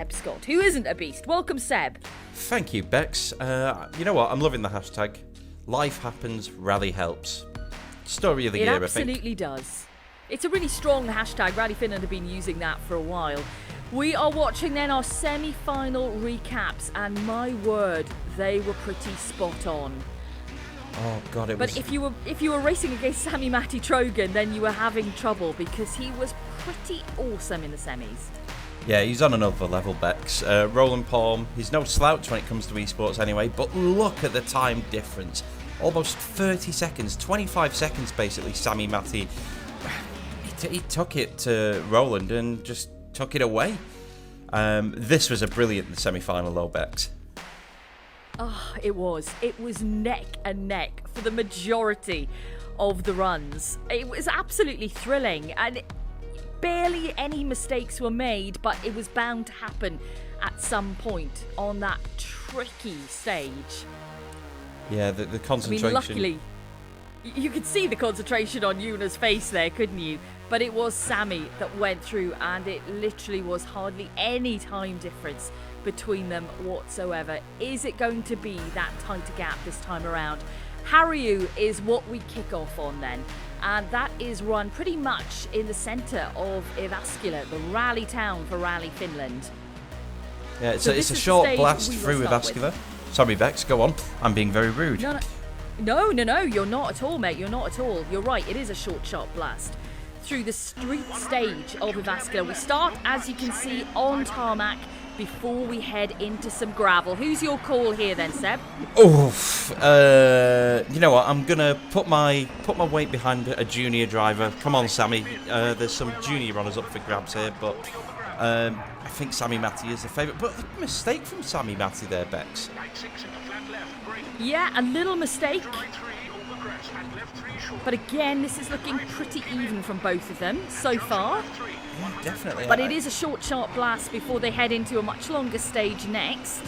Seb Scott, who isn't a beast. Welcome, Seb. Thank you, Bex. You know what? I'm loving the hashtag. Life happens, rally helps. Story of the year, I think. It absolutely does. It's a really strong hashtag. Rally Finland have been using that for a while. We are watching then our semi-final recaps, and my word, they were pretty spot on. Oh God, it was. But if you were racing against Sami-Matti Trogen, then you were having trouble because he was pretty awesome in the semis. Yeah, he's on another level, Bex. Roland Palm, he's no slouch when it comes to esports anyway, but look at the time difference. Almost 30 seconds, 25 seconds basically, Sami-Matti. He took it to Roland and just took it away. This was a brilliant semi-final though, Bex. Oh, it was. It was neck and neck for the majority of the runs. It was absolutely thrilling, and barely any mistakes were made, but it was bound to happen at some point on that tricky stage. Yeah, the concentration. I mean, luckily, you could see the concentration on Yuna's face there, couldn't you? But it was Sami that went through, and it literally was hardly any time difference between them whatsoever. Is it going to be that tighter gap this time around? Harju is what we kick off on then, and that is run pretty much in the centre of Jyväskylä, the rally town for Rally Finland. Yeah, it's a short blast through Jyväskylä. Sorry, Bex, go on. I'm being very rude. No, you're not at all, mate. You're not at all. You're right, it is a short, sharp blast through the street stage of Jyväskylä. We start, as you can see, on tarmac before we head into some gravel. Who's your call here then, Seb? Oof. You know what? I'm gonna put my weight behind a junior driver. Come on, Sami. There's some junior runners up for grabs here, but I think Sami-Matti is the favourite. But a mistake from Sami-Matti there, Bex. Yeah, a little mistake. But again, this is looking pretty even from both of them so far. Yeah, definitely. But it is a short, sharp blast before they head into a much longer stage next.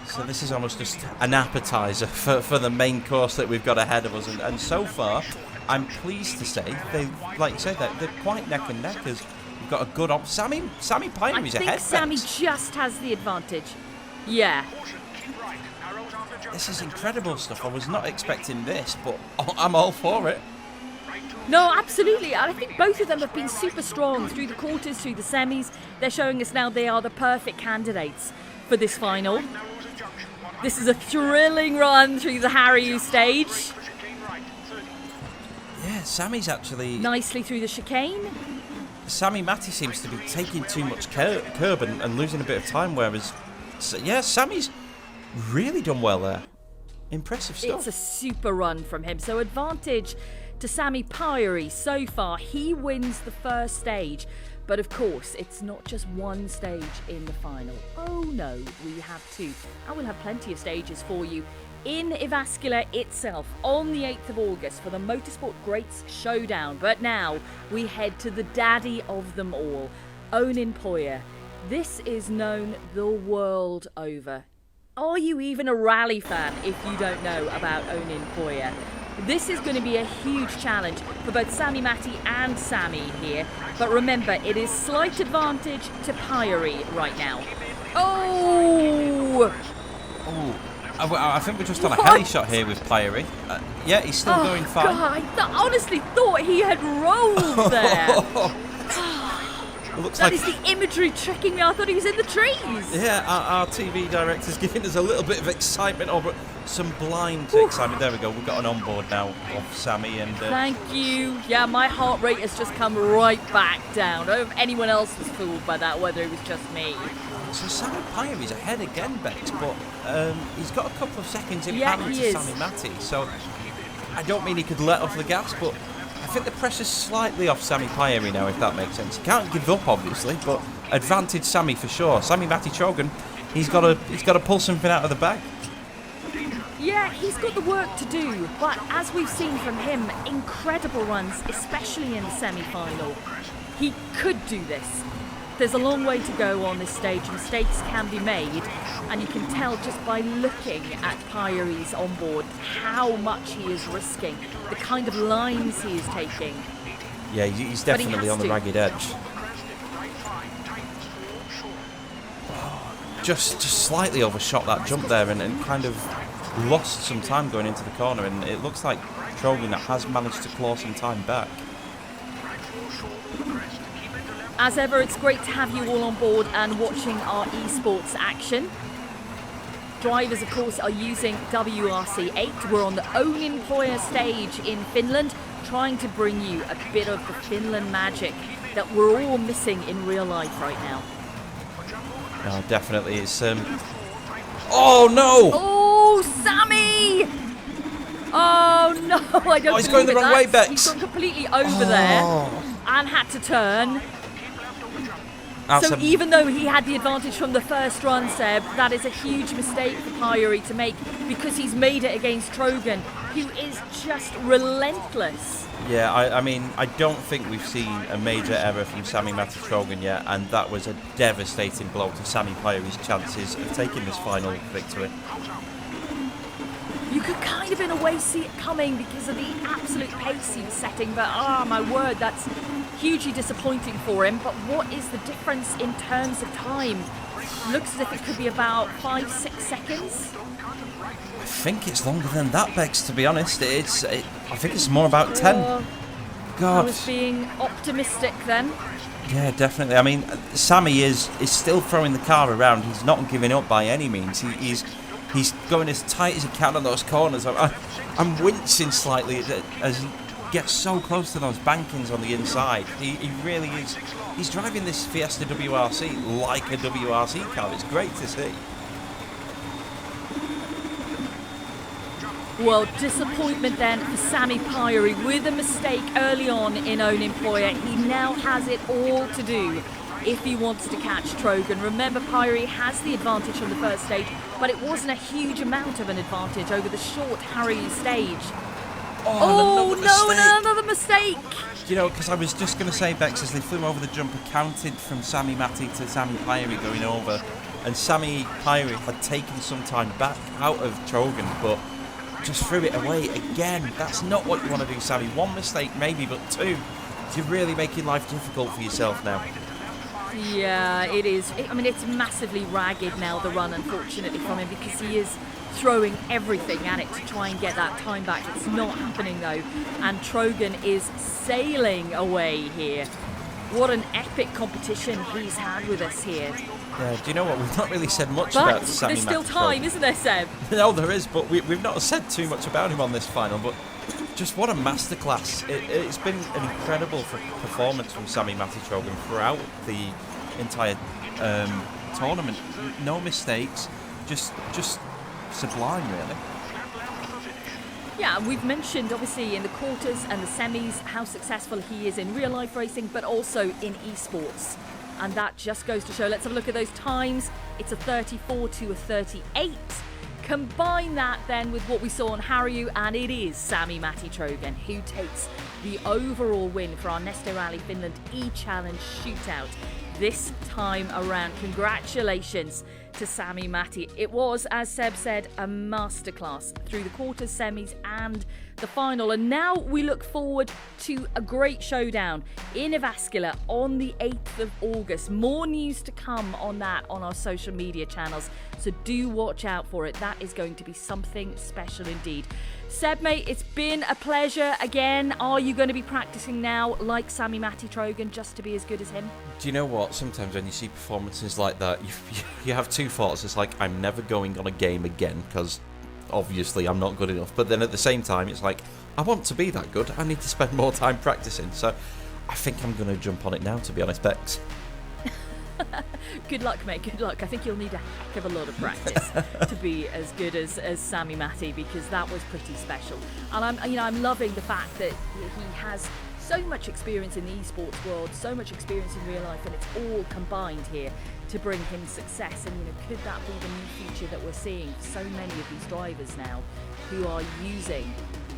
So this is almost just an appetizer for the main course that we've got ahead of us. And so far, I'm pleased to say, like you said, they're quite neck and neck as we've got a good Sami Pajari's ahead. I think Sami just has the advantage. Yeah. This is incredible stuff. I was not expecting this, but I'm all for it. No, absolutely. And I think both of them have been super strong through the quarters, through the semis. They're showing us now they are the perfect candidates for this final. This is a thrilling run through the Harju stage. Yeah, Sami's actually... nicely through the chicane. Sami-Matti seems to be taking too much curb and losing a bit of time, whereas... yeah, Sami's really done well there. Impressive stuff. It's a super run from him. So advantage to Sami Pajari so far. He wins the first stage. But of course, it's not just one stage in the final. Oh no, we have two. And we'll have plenty of stages for you in Jyväskylä itself on the 8th of August for the Motorsport Greats Showdown. But now we head to the daddy of them all, Ouninpohja. This is known the world over. Are you even a rally fan if you don't know about Ouninpohja? This is going to be a huge challenge for both Sami-Matti and Sami here. But remember, it is slight advantage to Pajari right now. Oh! I think we're just on a heli shot here with Pajari. Yeah, he's still going fine. God, I honestly thought he had rolled there. Looks that like... is the imagery tricking me. I thought he was in the trees. Yeah, our TV director's giving us a little bit of excitement over some blind excitement. There we go. We've got an onboard now of Sami and... Thank you. Yeah, my heart rate has just come right back down. I don't know if anyone else was fooled by that, whether it was just me. So Sami Pajari's ahead again, Bex, but he's got a couple of seconds in balance to Sami-Matti. So I don't mean he could let off the gas, but I think the pressure's slightly off Sami Pajari now, if that makes sense. He can't give up, obviously, but advantage Sami for sure. Sami-Matti Trogen, he's got to pull something out of the bag. Yeah, he's got the work to do, but as we've seen from him, incredible runs, especially in the semi-final. He could do this. There's a long way to go on this stage. Mistakes can be made, and you can tell just by looking at Pajari's onboard how much he is risking, the kind of lines he is taking. Yeah, he's definitely on the ragged edge. just slightly overshot that jump there and kind of lost some time going into the corner, and it looks like Trogen has managed to claw some time back. As ever, it's great to have you all on board and watching our eSports action. Drivers, of course, are using WRC 8. We're on the Ouninpohja stage in Finland, trying to bring you a bit of the Finland magic that we're all missing in real life right now. No, definitely. It's oh no! Oh, Sami! Oh no, I don't he's going the wrong way, Bex. He's gone completely over there and had to turn. So even though he had the advantage from the first run, Seb, that is a huge mistake for Pajari to make, because he's made it against Trogen, who is just relentless. Yeah, I mean, I don't think we've seen a major error from Sami-Matti Trogen yet, and that was a devastating blow to Sami Pajari's chances of taking this final victory. You could kind of in a way see it coming because of the absolute pace he was setting, but my word, that's hugely disappointing for him. But what is the difference in terms of time? Looks as if it could be about 5-6 seconds. I think it's longer than that, Bex, to be honest. I think it's more about 10. God. I was being optimistic then. Yeah, definitely. I mean, Sami is still throwing the car around. He's not giving up by any means. He's going as tight as he can on those corners. I'm wincing slightly as he gets so close to those bankings on the inside. He really is. He's driving this Fiesta WRC like a WRC car. It's great to see. Well, disappointment then for Sami Pajari with a mistake early on in Ouninpohja. He now has it all to do if he wants to catch Trogen. Remember, Pajari has the advantage on the first stage, but it wasn't a huge amount of an advantage over the short Harju stage. Another mistake! You know, because I was just going to say, Bex, as they flew over the jump, counted from Sami-Matti to Sami Pajari going over, and Sami Pajari had taken some time back out of Trogen, but just threw it away again. That's not what you want to do, Sami. One mistake maybe, but two. You're really making life difficult for yourself now. Yeah, it is. I mean, it's massively ragged now, the run, unfortunately, from him, because he is throwing everything at it to try and get that time back. It's not happening, though. And Trogen is sailing away here. What an epic competition he's had with us here. Yeah, do you know what? We've not really said much about Sami-Matti. There's still time, isn't there, Seb? No, there is, but we've not said too much about him on this final. But just what a masterclass. It's been an incredible performance from Sami-Matti Trogen throughout the entire tournament. No mistakes, just sublime, really. Yeah, we've mentioned, obviously, in the quarters and the semis how successful he is in real-life racing, but also in eSports. And that just goes to show. Let's have a look at those times. It's a 34 to a 38. Combine that then with what we saw on Harju, and it is Sami-Matti Trogen who takes the overall win for our Neste Rally Finland eChallenge Shootout this time around. Congratulations to Sami-Matti. It was, as Seb said, a masterclass through the quarters, semis and the final. And now we look forward to a great showdown in Jyväskylä on the 8th of August. More news to come on that on our social media channels, so do watch out for it. That is going to be something special indeed. Seb, mate, it's been a pleasure again. Are you going to be practicing now like Sami-Matti Trogen just to be as good as him? Do you know what? Sometimes when you see performances like that, you have two thoughts. It's like, I'm never going on a game again because obviously I'm not good enough. But then at the same time, it's like, I want to be that good. I need to spend more time practicing. So I think I'm going to jump on it now, to be honest, Bex. Good luck, mate. Good luck. I think you'll need a heck of a lot of practice to be as good as Sami-Matti, because that was pretty special. And I'm loving the fact that he has so much experience in the esports world, so much experience in real life, and it's all combined here to bring him success. And could that be the new feature that we're seeing for so many of these drivers now who are using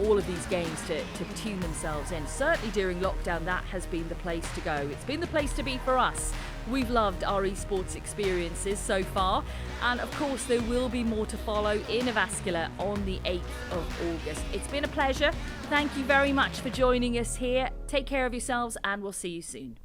all of these games to tune themselves in? Certainly during lockdown, that has been the place to go. It's been the place to be for us. We've loved our esports experiences so far, and of course there will be more to follow in Jyväskylä on the 8th of August. It's been a pleasure. Thank you very much for joining us here. Take care of yourselves, and we'll see you soon.